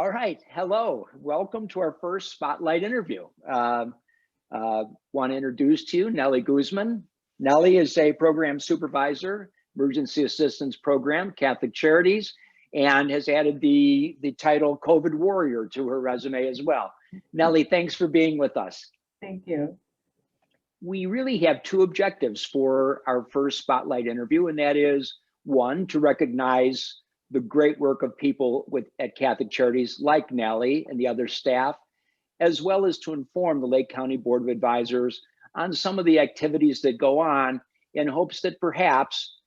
All right. Hello. Welcome to our first Spotlight interview. Want to introduce to you Nelly Guzman. Nelly is a Program Supervisor, Emergency Assistance Program, Catholic Charities, and has added the title COVID Warrior to her resume as well. Nelly, thanks for being with us. Thank you. We really have two objectives for our first Spotlight interview, and that is, one, to recognize the great work of people at Catholic Charities like Nelly and the other staff, as well as to inform the Lake County Board of Advisors on some of the activities that go on, in hopes that perhaps,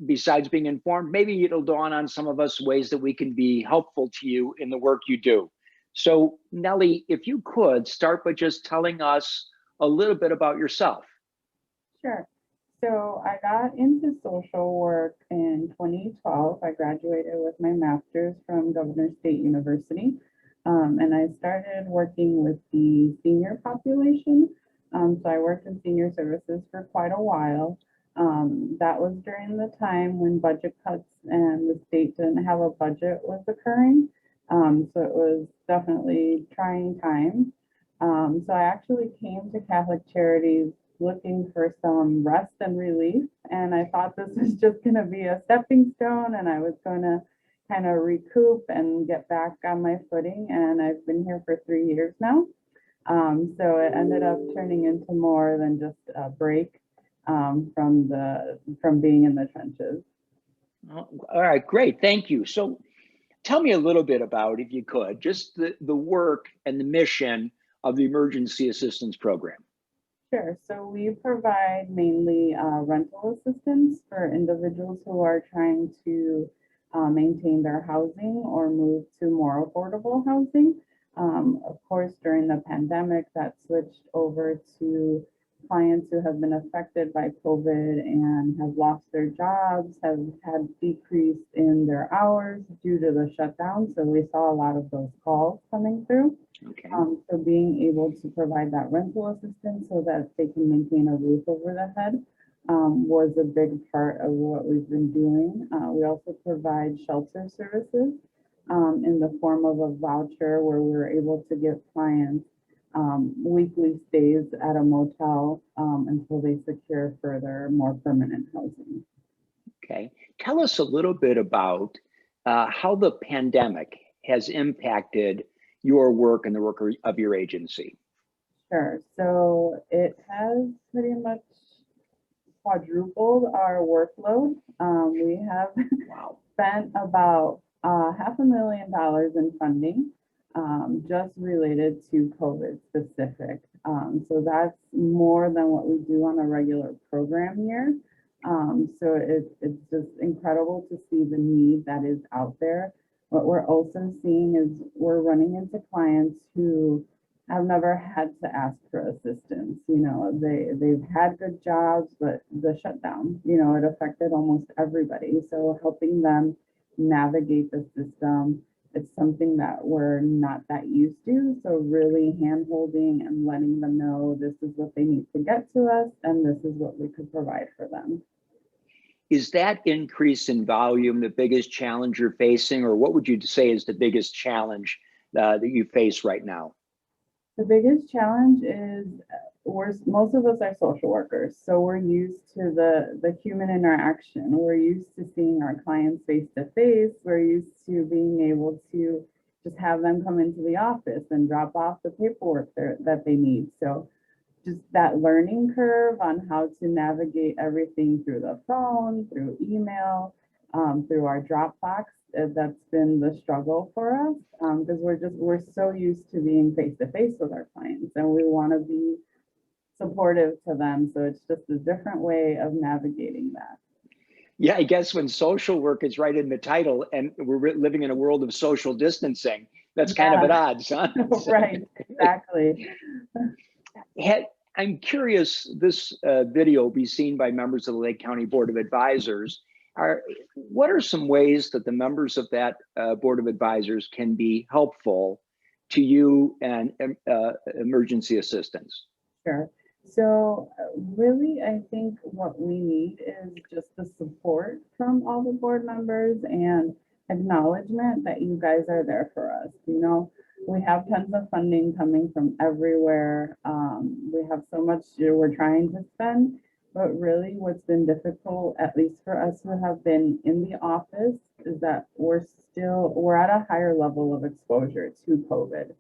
besides being informed, maybe it'll dawn on some of us ways that we can be helpful to you in the work you do. So Nelly, if you could start by just telling us a little bit about yourself. Sure. So I got into social work in 2012. I graduated with my master's from Governor State University, and I started working with the senior population. So I worked in senior services for quite a while. That was during the time when budget cuts and the state didn't have a budget was occurring. So it was definitely trying time. So I actually came to Catholic Charities looking for some rest and relief, and I thought this was just going to be a stepping stone, and I was going to kind of recoup and get back on my footing. And I've been here for 3 years now. So it ended up turning into more than just a break from being in the trenches. All right, great, thank you. So tell me a little bit about, if you could, just the work and the mission of the Emergency Assistance Program. Sure. So we provide mainly rental assistance for individuals who are trying to maintain their housing or move to more affordable housing. Of course, during the pandemic, that switched over to clients who have been affected by COVID and have lost their jobs, have had decrease in their hours due to the shutdown. So we saw a lot of those calls coming through. Okay. So being able to provide that rental assistance so that they can maintain a roof over their head was a big part of what we've been doing. We also provide shelter services in the form of a voucher where we're able to give clients weekly stays at a motel until they secure further, more permanent housing. Okay. Tell us a little bit about how the pandemic has impacted your work and the work of your agency. Sure. So it has pretty much quadrupled our workload. We have spent about $500,000 in funding just related to COVID specific. So that's more than what we do on a regular program year. So it's just incredible to see the need that is out there. What we're also seeing is we're running into clients who have never had to ask for assistance. You know, they've had good jobs, but the shutdown, you know, it affected almost everybody. So helping them navigate the system, it's something that we're not that used to. So really hand-holding and letting them know this is what they need to get to us, and this is what we could provide for them. Is that increase in volume the biggest challenge you're facing, or what would you say is the biggest challenge that you face right now? The biggest challenge is most of us are social workers, so we're used to the human interaction. We're used to seeing our clients face to face. We're used to being able to just have them come into the office and drop off the paperwork that they need. So just that learning curve on how to navigate everything through the phone, through email, through our Dropbox, that's been the struggle for us, because we're so used to being face to face with our clients, and we want to be supportive to them. So it's just a different way of navigating that. Yeah, I guess when social work is right in the title and we're living in a world of social distancing, that's kind of at odds, huh? Right, exactly. I'm curious, this video will be seen by members of the Lake County Board of Advisors. What are some ways that the members of that Board of Advisors can be helpful to you and emergency assistance? Sure. So really, I think what we need is just the support from all the board members and acknowledgement that you guys are there for us. You know, we have tons of funding coming from everywhere. We have so much we're trying to spend, but really what's been difficult, at least for us who have been in the office, is that we're at a higher level of exposure to COVID.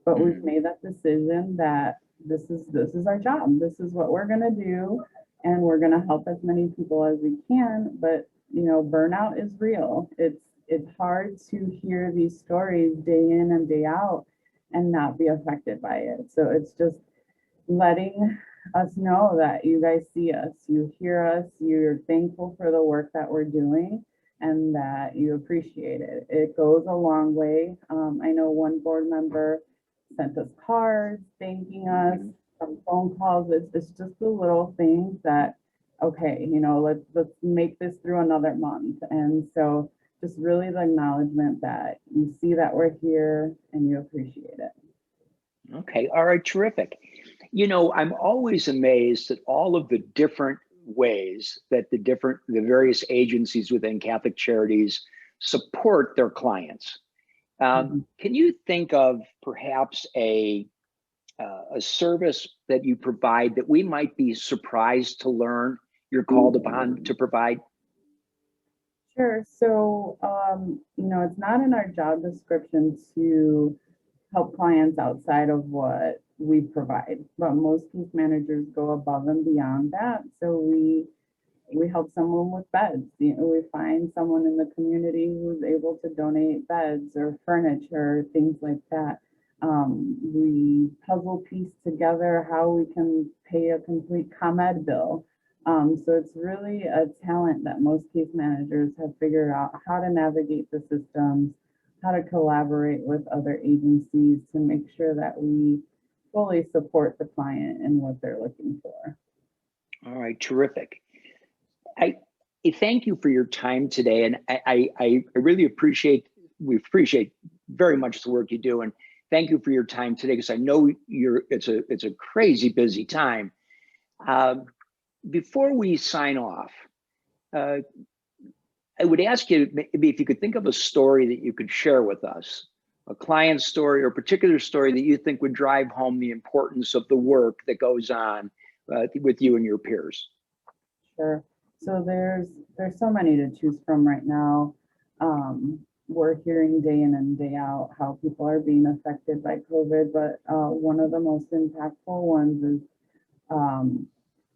But we've made that decision that this is our job. This is what we're gonna do, and we're gonna help as many people as we can. But you know, burnout is real. It's hard to hear these stories day in and day out and not be affected by it. So it's just letting us know that you guys see us, you hear us, you're thankful for the work that we're doing, and that you appreciate it. It goes a long way. I know one board member sent us cards thanking us, some phone calls. It's just the little things that, okay, you know, let's make this through another month. And so just really the acknowledgement that you see that we're here and you appreciate it. Okay, all right, terrific. You know, I'm always amazed at all of the different ways that the various agencies within Catholic Charities support their clients. Can you think of perhaps a service that you provide that we might be surprised to learn you're called upon to provide? Sure. So, you know, it's not in our job description to help clients outside of what we provide, but most case managers go above and beyond that. So we help someone with beds. You know, we find someone in the community who's able to donate beds or furniture, things like that. We puzzle piece together how we can pay a complete ComEd bill. So it's really a talent that most case managers have figured out how to navigate the systems, how to collaborate with other agencies to make sure that we fully support the client in what they're looking for. All right, terrific. I thank you for your time today, and I really appreciate very much the work you do, and thank you for your time today, because I know it's a crazy busy time. Before we sign off, I would ask you maybe if you could think of a story that you could share with us, a client story or a particular story that you think would drive home the importance of the work that goes on with you and your peers. Sure. So there's so many to choose from right now. We're hearing day in and day out how people are being affected by COVID, but one of the most impactful ones is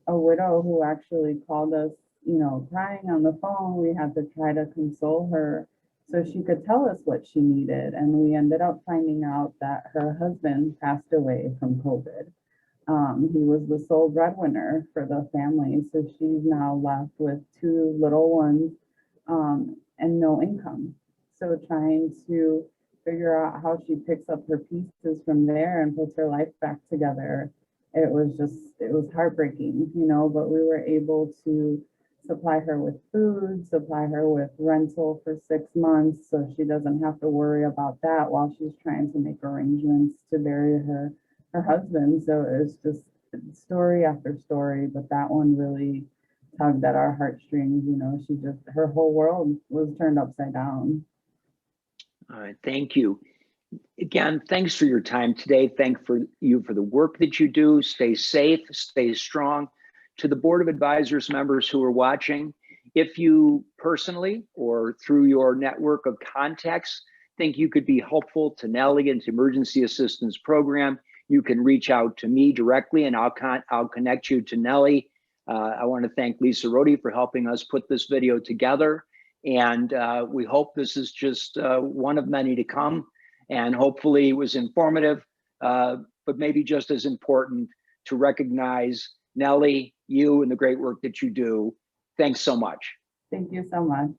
a widow who actually called us, you know, crying on the phone. We had to try to console her so she could tell us what she needed. And we ended up finding out that her husband passed away from COVID. He was the sole breadwinner for the family. So she's now left with 2 little ones and no income. So trying to figure out how she picks up her pieces from there and puts her life back together. It was heartbreaking, you know, but we were able to supply her with food, supply her with rental for 6 months so she doesn't have to worry about that while she's trying to make arrangements to bury her husband. So it's just story after story, but that one really tugged at our heartstrings. You know, her whole world was turned upside down. All right, thank you. Again, thanks for your time today. Thank you for the work that you do. Stay safe, stay strong. To the Board of Advisors members who are watching, if you personally or through your network of contacts think you could be helpful to Nelly and to Emergency Assistance Program, you can reach out to me directly and I'll connect you to Nelly. I want to thank Lisa Rohde for helping us put this video together. And we hope this is just one of many to come. And hopefully it was informative, but maybe just as important to recognize Nelly, you, and the great work that you do. Thanks so much. Thank you so much.